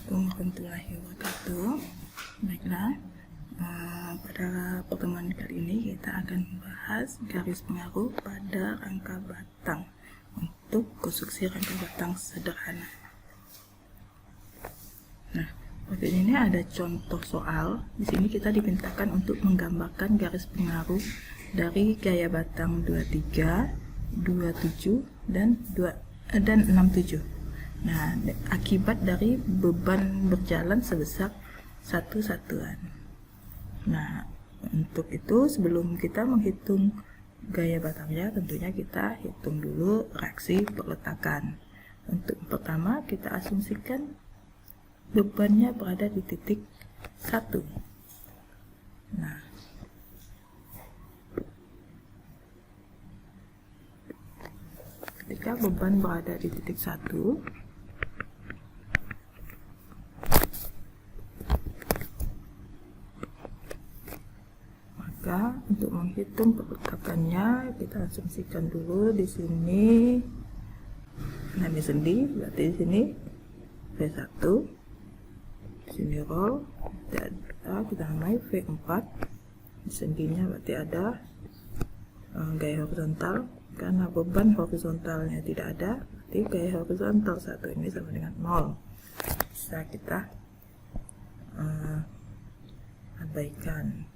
Assalamualaikum warahmatullahi wabarakatuh. Baiklah, pada pertemuan kali ini kita akan membahas garis pengaruh pada rangka batang untuk konstruksi rangka batang sederhana. Nah, pada ini ada contoh soal. Di sini kita dimintakan untuk menggambarkan garis pengaruh dari gaya batang 23, 27 dan 67. Nah, akibat dari beban berjalan sebesar 1 satuan. Nah, untuk itu sebelum kita menghitung gaya batangnya, tentunya kita hitung dulu reaksi peletakan. Untuk pertama, kita asumsikan bebannya berada di titik 1. Nah, ketika beban berada di titik 1, maka untuk menghitung peletakannya kita asumsikan dulu di sini nami sendi, berarti di sini V1, di sini roll, kita namai V4, di sendinya berarti ada gaya horizontal, karena beban horizontalnya tidak ada, berarti gaya horizontal 1 ini sama dengan 0. Bisa kita abaikan.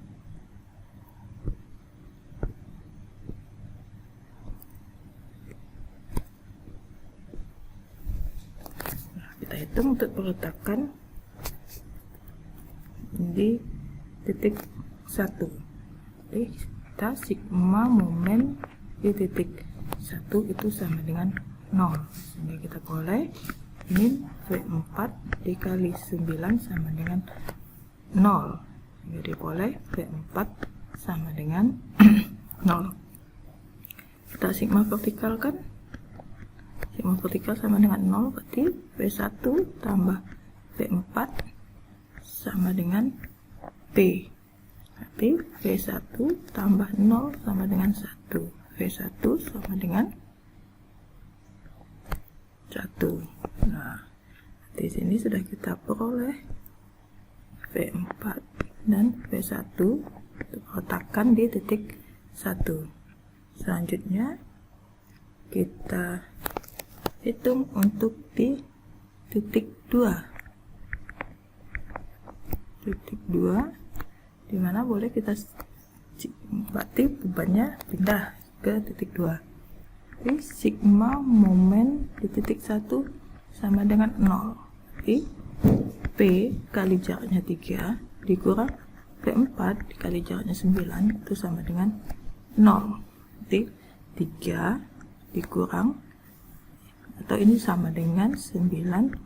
Kita hitung untuk peletakan di titik 1. Jadi kita sigma momen di titik 1 itu sama dengan 0, sehingga kita boleh ini V4 dikali 9 sama dengan 0, jadi boleh V4 sama dengan 0. Kita sigma vertikal kan, sigma vertikal sama dengan 0, berarti V1 tambah V4 sama dengan P, berarti V1 tambah 0 sama dengan 1, V1 sama dengan 1. Nah, di sini sudah kita peroleh V4 dan V1 letakkan di titik 1. Selanjutnya kita hitung untuk di titik 2. Titik 2 dimana boleh kita berarti bebannya pindah ke titik 2. Jadi sigma momen di titik 1 sama dengan 0. Jadi P kali jaraknya 3 dikurang V4 dikali jaraknya 9 itu sama dengan 0. Jadi 3 dikurang, atau ini sama dengan 9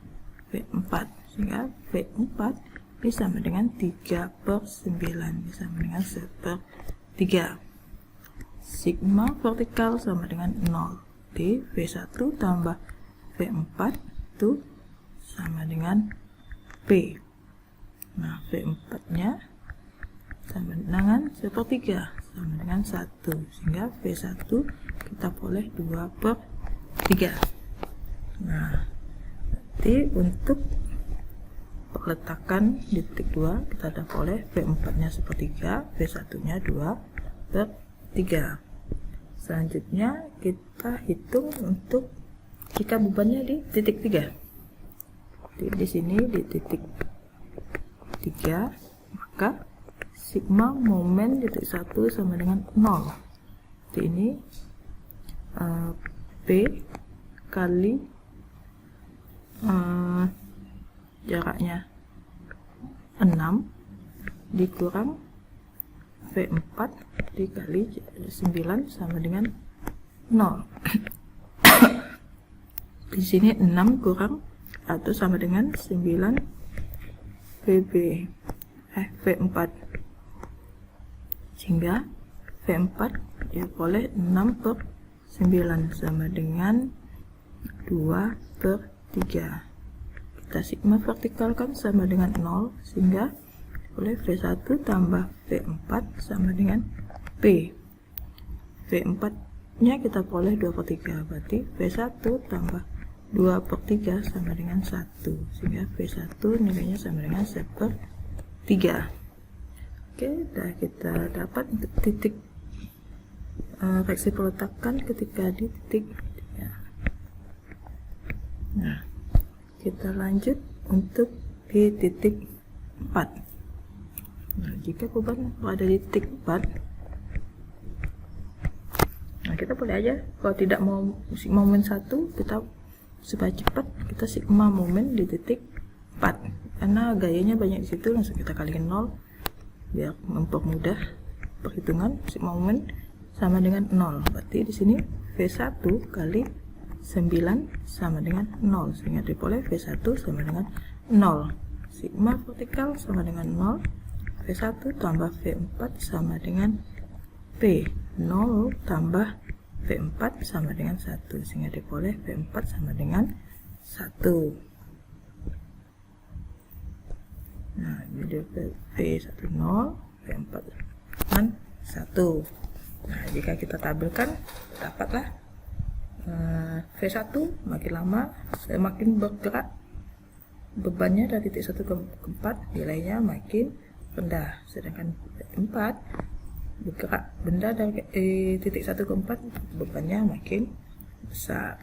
V4, sehingga V4 ini sama dengan 3/9, ini sama dengan 1/3. Sigma vertikal sama dengan 0, jadi V1 tambah V4 itu sama dengan P. Nah, V4 nya sama dengan 1/3, sama dengan 1, sehingga V1 kita boleh 2/3. Nah, berarti untuk peletakan di titik 2 kita ada boleh V4 nya 1/3, V1 nya 2/3. Selanjutnya kita hitung untuk jika bebannya di titik 3. Di sini di titik 3, maka sigma momen di titik 1 sama dengan 0. Jadi ini P kali jaraknya 6 dikurang V4 dikali 9 sama dengan 0. Di sini 6 kurang 1 sama dengan 9 V4, sehingga V4 ya boleh 6/9 sama dengan 2/3. Kita sigma vertikalkan sama dengan 0, sehingga boleh V1 tambah V4 sama dengan P. V4 nya kita boleh 2/3, berarti V1 tambah 2/3 sama dengan 1, sehingga V1 nilainya sama dengan 1/3. Oke, dah kita dapat untuk titik reaksi peletakan ketika di titik 3. Nah, kita lanjut untuk di titik 4. Nah, jika beban berada di titik 4, nah kita boleh aja, kalau tidak mau sigma momen 1, kita supaya cepat kita sigma momen di titik 4, karena gayanya banyak di situ, langsung kita kalikan 0 biar mempermudah perhitungan. Sigma momen sama dengan 0, berarti di sini V1 kali 9 sama dengan 0, sehingga diperoleh V1 sama dengan 0. Sigma vertikal sama dengan 0, V1 tambah V4 sama dengan P, 0 tambah V4 sama dengan 1, sehingga diperoleh V4 sama dengan 1. Nah, jadi V1 0, V4 dengan 1. Nah, jika kita tabelkan, dapatlah V1 makin lama makin bergerak bebannya dari titik 1 ke 4, nilainya makin rendah, sedangkan V4 bergerak benda dari titik 1 ke 4, bebannya makin besar,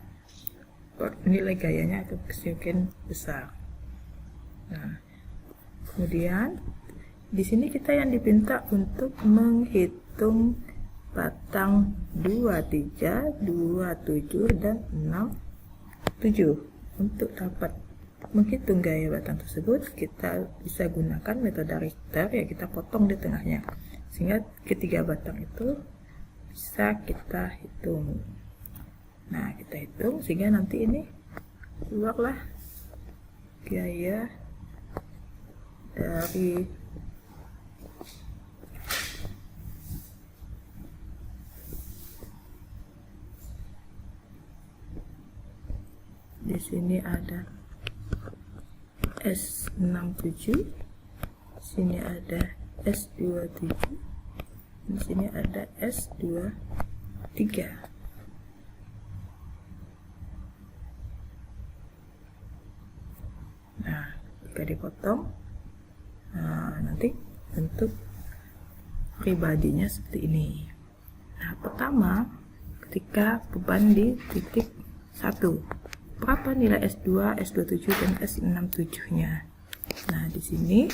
nilai gayanya akan semakin besar. Nah, kemudian di sini kita yang diminta untuk menghitung batang 23, 27 dan 67. Untuk dapat menghitung gaya batang tersebut, kita bisa gunakan metode Richter, ya kita potong di tengahnya, sehingga ketiga batang itu bisa kita hitung. Nah, kita hitung sehingga nanti ini keluarlah gaya dari di sini ada S67, sini ada S27, di sini ada S23. Nah, jika dipotong, nanti bentuk pribadinya seperti ini. Nah, pertama, ketika beban di titik 1, berapa nilai S2, S27 dan S67-nya? Nah, di sini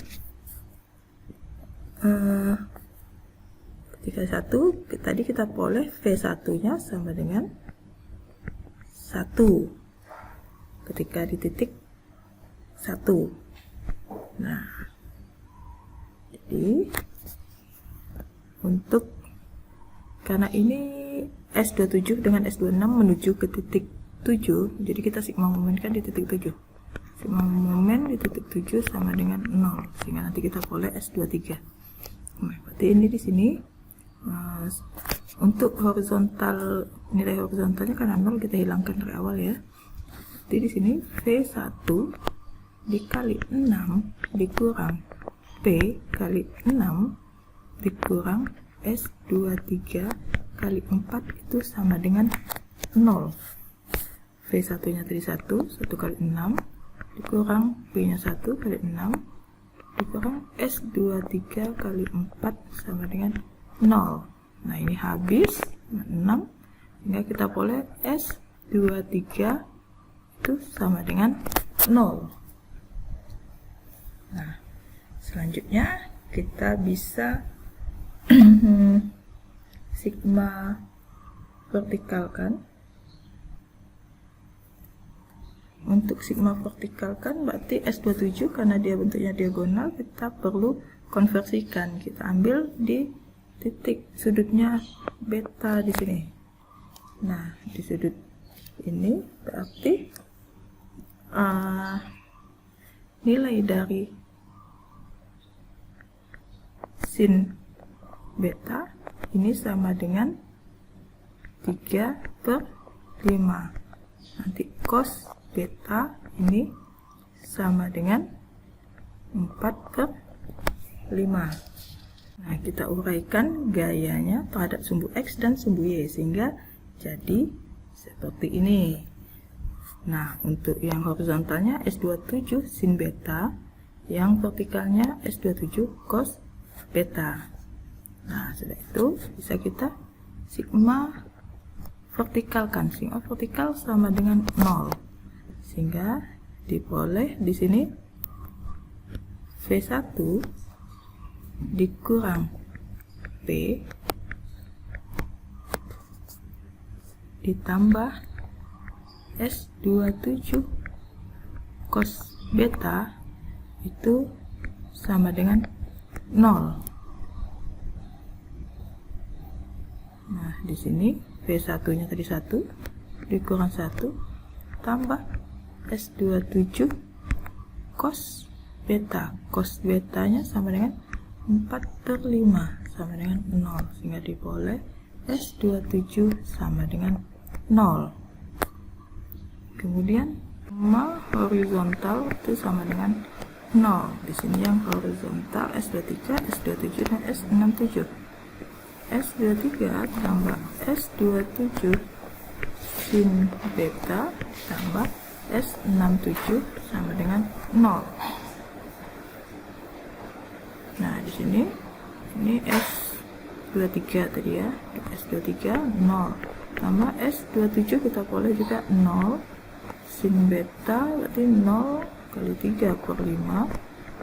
ketika 1, tadi kita peroleh V1-nya sama dengan 1 ketika di titik 1. Nah, jadi untuk karena ini S27 dengan S26 menuju ke titik 7, jadi kita sigma momen kan di titik 7. Sigma momen di titik 7 sama dengan 0, sehingga nanti kita peroleh S23. Nah, berarti ini di sini untuk horizontal, nilai horizontalnya karena 0 kita hilangkan dari awal ya. Jadi di sini V1 dikali 6 dikurang P kali 6 dikurang S23 kali 4 itu sama dengan 0. V1 nya tadi 1 kali 6 dikurang P nya 1 kali 6 dikurang S23 kali 4 sama dengan 0. Nah, ini habis 6, sehingga kita boleh S23 itu sama dengan 0. Nah, selanjutnya kita bisa sigma vertikalkan. Untuk sigma vertikalkan berarti S27 karena dia bentuknya diagonal, kita perlu konversikan. Kita ambil di titik sudutnya beta di sini. Nah, di sudut ini berarti nilai dari sin beta ini sama dengan 3/5. Nanti cos beta ini sama dengan 4/5. Nah, kita uraikan gayanya terhadap sumbu X dan sumbu Y sehingga jadi seperti ini. Nah, untuk yang horizontalnya S27 sin beta, yang vertikalnya S27 cos beta. Nah, sudah itu bisa kita sigma vertikalkan. Sigma vertikal sama dengan 0. Sehingga diperoleh di sini V1 dikurang P ditambah S27 cos beta itu sama dengan 0. Nah, di sini V1-nya tadi 1 dikurang 1 tambah S27 cos beta. Cos betanya sama dengan 4/5 sama dengan 0, sehingga diperoleh S27 sama dengan 0. Kemudian horizontal itu sama dengan 0. Di sini yang horizontal S23, S27 dan S67. S23 tambah S27 sin beta tambah S67 sama dengan 0. Nah, di sini ini S23 tadi ya. S23 0 tambah S27 kita boleh juga 0 sin beta berarti 0 kali 3/5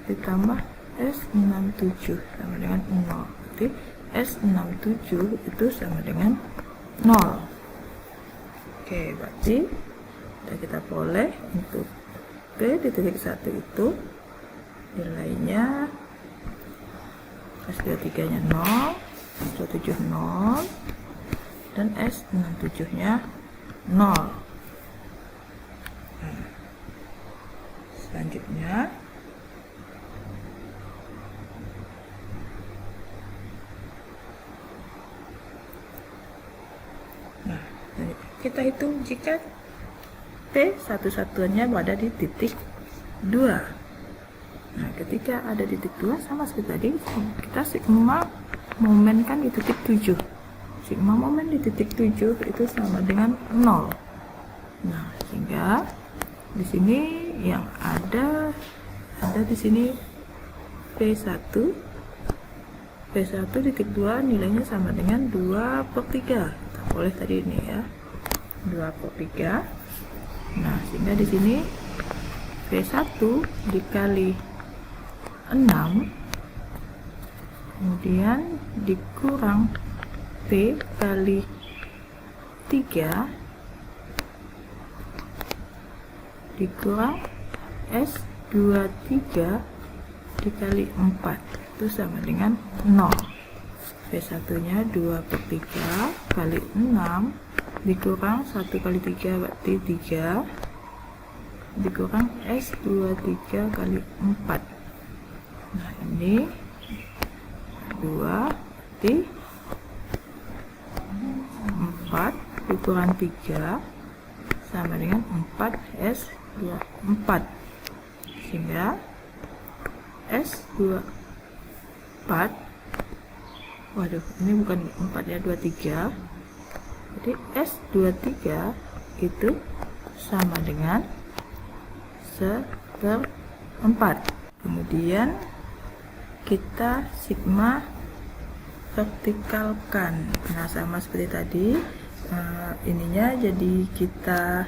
ditambah S67 sama dengan 0. Berarti S67 itu sama dengan 0. Oke, berarti kita boleh untuk P di titik 1 itu nilainya S23 nya 0, S27 0 dan S67 nya 0. Selanjutnya kita hitung jika P satu-satuannya berada di titik 2. Nah, ketika ada di titik 2 sama seperti tadi, kita sigma momen kan di titik 7. Sigma momen di titik 7 itu sama dengan 0. Nah, sehingga di sini yang ada di sini P1 di titik 2 nilainya sama dengan 2/3. Kita boleh tadi ini ya, 2/3. Nah, sehingga di sini P1 dikali 6 kemudian dikurang P kali 3 dikurang S23 dikali 4 itu sama dengan 0. P1 nya 2/3 kali 6 dikurang 1 kali 3 berarti 3 dikurang S23 kali 4. Nah, ini 2 berarti 4 dikurang 3 sama dengan 4S24, sehingga S24, waduh ini bukan 4 ya, 23, jadi S23 itu sama dengan 1/4. Kemudian kita sigma vertikalkan. Nah, sama seperti tadi, ininya jadi kita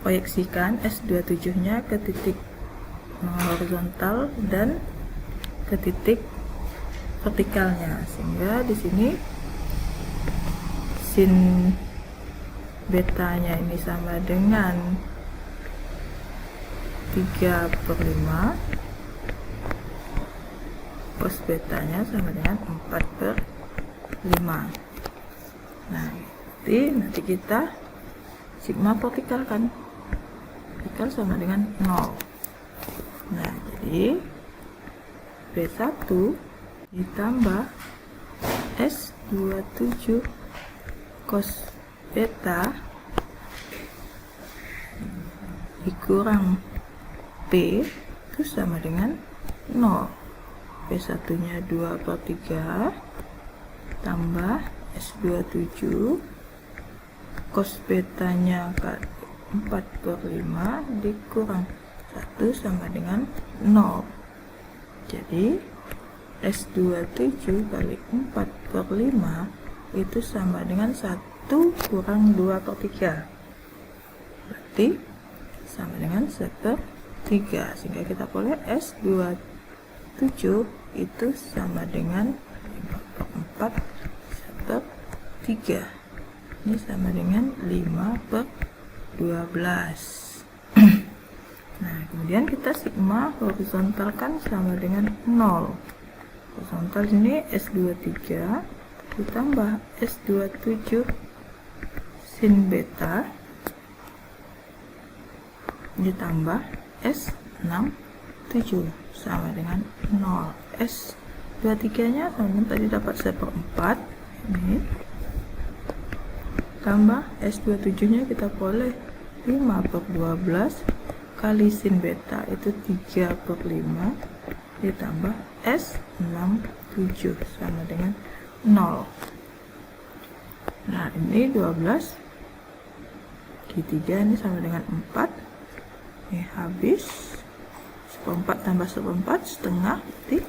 proyeksikan S27 nya ke titik horizontal dan ke titik vertikalnya, sehingga di sini sin betanya ini sama dengan 3/5, cos betanya sama dengan 4/5. Nah, nanti kita sigma vertikal kan, vertikal sama dengan 0. Nah, jadi B1 ditambah S27 cos beta dikurang P itu sama dengan 0. P1 nya 2/3 tambah S27 cos betanya kali 4/5 dikurang 1 sama dengan 0. Jadi S27 kali 4/5 itu sama dengan 1 kurang 2/3. Berarti sama dengan 1/3. Sehingga kita boleh S27 itu sama dengan 5/4 1/3. Ini sama dengan 5/12. Nah, kemudian kita sigma horizontalkan sama dengan 0. Horizontal ini S23 ditambah S27 sin beta ditambah S67 sama dengan 0. S23 nya sama dengan tadi dapat 1/4 ini, tambah S27 nya kita boleh 5/12 kali sin beta itu 3/5 ditambah S67 sama dengan 0. Nah, ini 12 3 ini sama dengan 4. Ini habis 1/4 tambah 1/4 setengah, berarti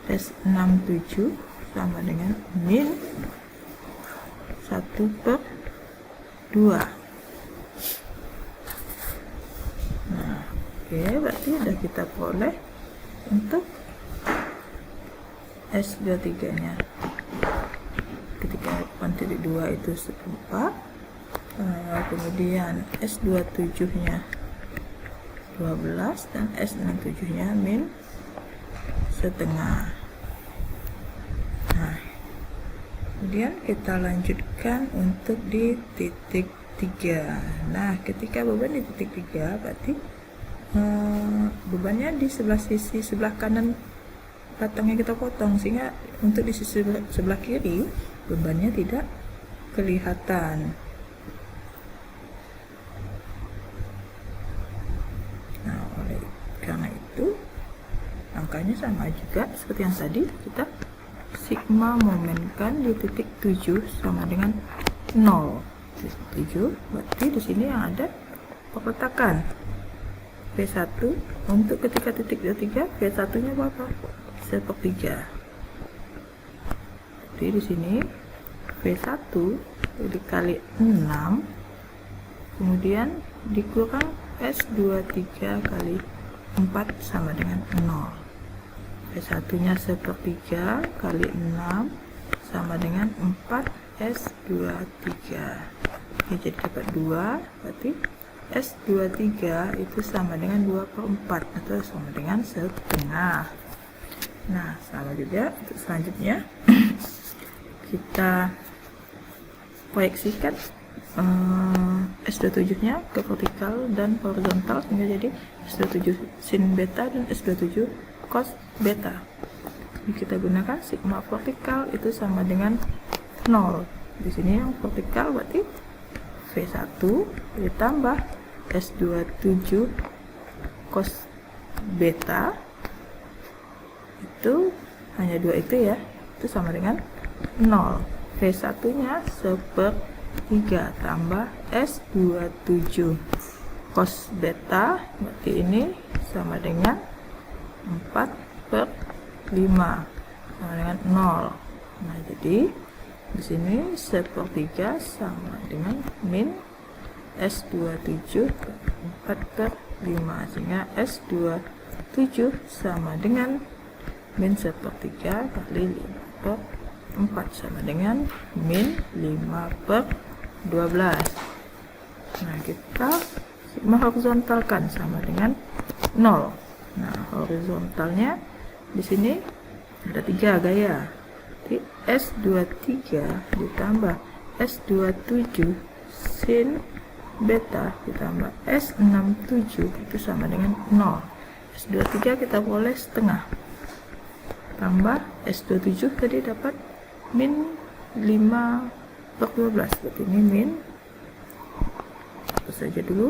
S67 sama dengan min 1/2. Nah, oke, berarti udah kita boleh untuk S23 nya ketika 8.2 itu 1/4, kemudian S27 nya 12 dan S67 nya min setengah. Nah, kemudian kita lanjutkan untuk di titik 3. Nah, ketika beban di titik 3 berarti bebannya di sisi sebelah kanan batangnya kita potong, sehingga untuk di sisi sebelah kiri bebannya tidak kelihatan. Nah, karena itu angkanya sama juga seperti yang tadi, kita sigma momenkan di titik 7 sama dengan 0. Titik 7 berarti di sini yang ada peletakan V1 untuk ketika titik 3, V1 nya berapa? 1/3. Jadi di sini V1 dikali 6, kemudian dikurang S23 kali 4 sama dengan 0. V1 nya 1/3 kali 6 sama dengan 4 S23. Ini jadi dapat 2, berarti S23 itu sama dengan 2/4 atau sama dengan setengah. Nah, sama juga untuk selanjutnya kita proyeksikan S27 nya ke vertikal dan horizontal, sehingga jadi S27 sin beta dan S27 cos beta. Jadi kita gunakan sigma vertikal itu sama dengan 0. Di sini yang vertikal berarti V1 ditambah S27 cos beta, itu hanya 2 itu ya, itu sama dengan 0. V1 nya 1/3 tambah S27 cos beta, berarti ini sama dengan 4/5 sama dengan 0. Nah, jadi di sini 1/3 sama dengan min S27 4/5, sehingga S27 sama dengan min 1/3 kali 5/4 sama dengan min 5/12. Nah, kita sigma horizontalkan sama dengan 0. Nah, horizontalnya di sini ada 3 gaya. Jadi S23 ditambah S27 sin beta ditambah S67 itu sama dengan 0. S23 kita boleh setengah, tambah S27 tadi dapat min 5/12, berarti ini min, hapus saja dulu.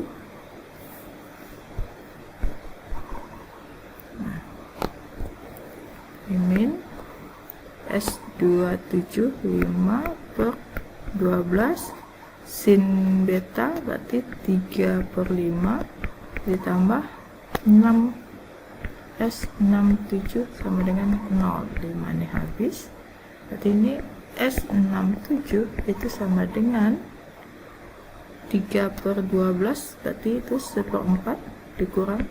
Nah, ini min S27 5/12 sin beta berarti 3/5 ditambah 6 S67 sama dengan 0. 5 ini habis, berarti ini S67 itu sama dengan 3/12, berarti itu 1/4 dikurang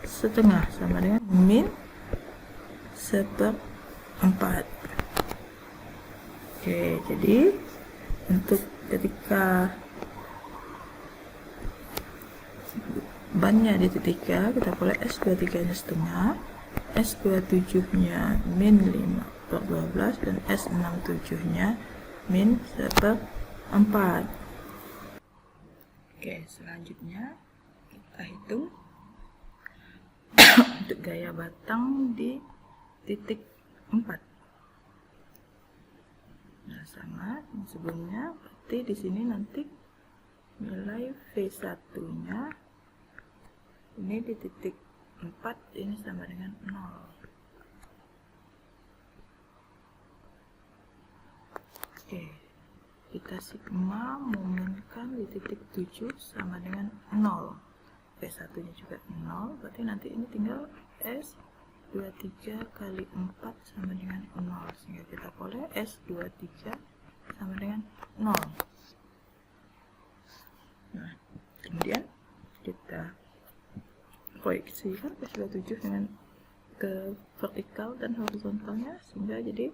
setengah sama dengan min 1/4. Oke, jadi untuk ketika bannya di titik K, kita boleh S23 nya setengah, S27 nya min 5/12 dan S67 nya min 1/4. Oke, selanjutnya kita hitung untuk gaya batang di titik 4. Nah, sama yang sebelumnya, berarti di sini nanti nilai V1-nya ini di titik 4 ini sama dengan 0. Oke, kita sigma momenkan di titik 7 sama dengan 0. V1 nya juga 0, berarti nanti ini tinggal S23 kali 4 sama dengan 0, sehingga kita boleh S23 sama dengan 0. Nah, kemudian kita proyeksikan S27 dengan ke vertikal dan horizontalnya, sehingga jadi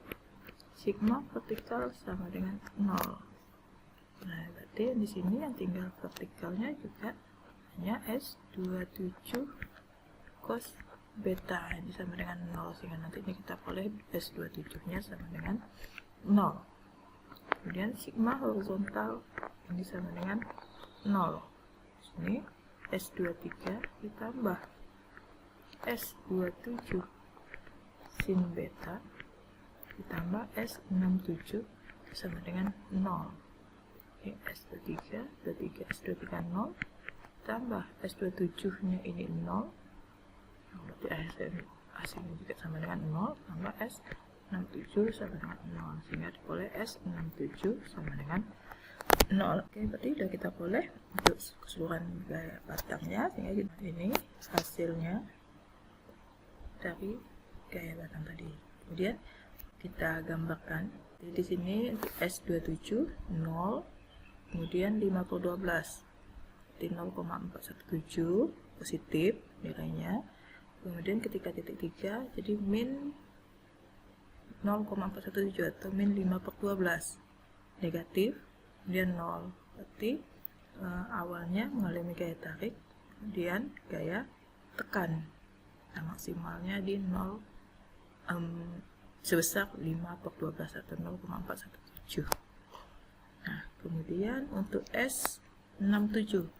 sigma vertikal sama dengan 0. Nah, berarti di sini yang tinggal vertikalnya juga hanya S27 cos beta, ini sama dengan 0, sehingga nanti ini kita boleh S27 nya sama dengan 0. Kemudian sigma horizontal ini sama dengan 0. Sini S23 ditambah S27 sin beta ditambah S67 sama dengan 0. Oke, S23, S23 0 tambah S27 nya ini 0, berarti hasilnya juga sama dengan 0, tambah S67 sama dengan 0, sehingga boleh S67 sama dengan 0. Oke, berarti sudah kita boleh untuk keseluruhan gaya batangnya, sehingga ini hasilnya dari gaya batang tadi. Kemudian kita gambarkan di sini untuk S27 0, kemudian 5/12 di 0,417 positif nilainya, kemudian ketika titik 3 jadi min 0,417 atau min 5/12 negatif, kemudian 0, berarti awalnya mengalami gaya tarik, kemudian gaya tekan. Nah, maksimalnya di 0 sebesar 5/12 atau 0,417. Nah, kemudian untuk S67,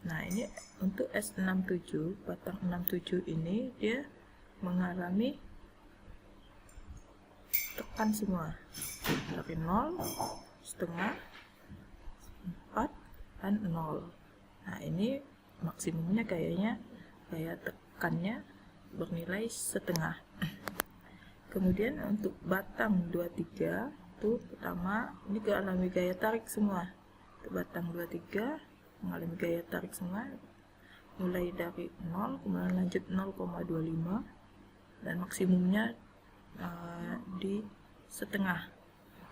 nah ini untuk S67 batang 67 ini dia mengalami tekan semua dari 0, setengah, 4, dan 0. Nah, ini maksimumnya kayaknya gaya tekannya bernilai setengah. Kemudian untuk batang 23 itu pertama ini mengalami gaya tarik semua. Untuk batang 23 mengalami gaya tarik semua, mulai dari 0 kemudian lanjut 0,25 dan maksimumnya di setengah,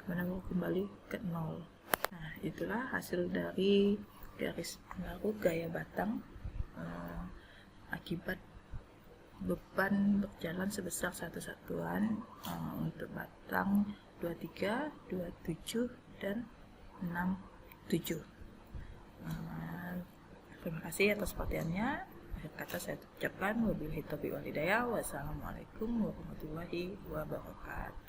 kemudian kembali ke 0. Nah, itulah hasil dari garis pengaruh gaya batang akibat beban berjalan sebesar 1 satuan untuk batang 23, 27, dan 67. Terima kasih atas perhatiannya. Akhir kata saya ucapkan wabillahi taufiq wal hidayah. Wassalamualaikum warahmatullahi wabarakatuh.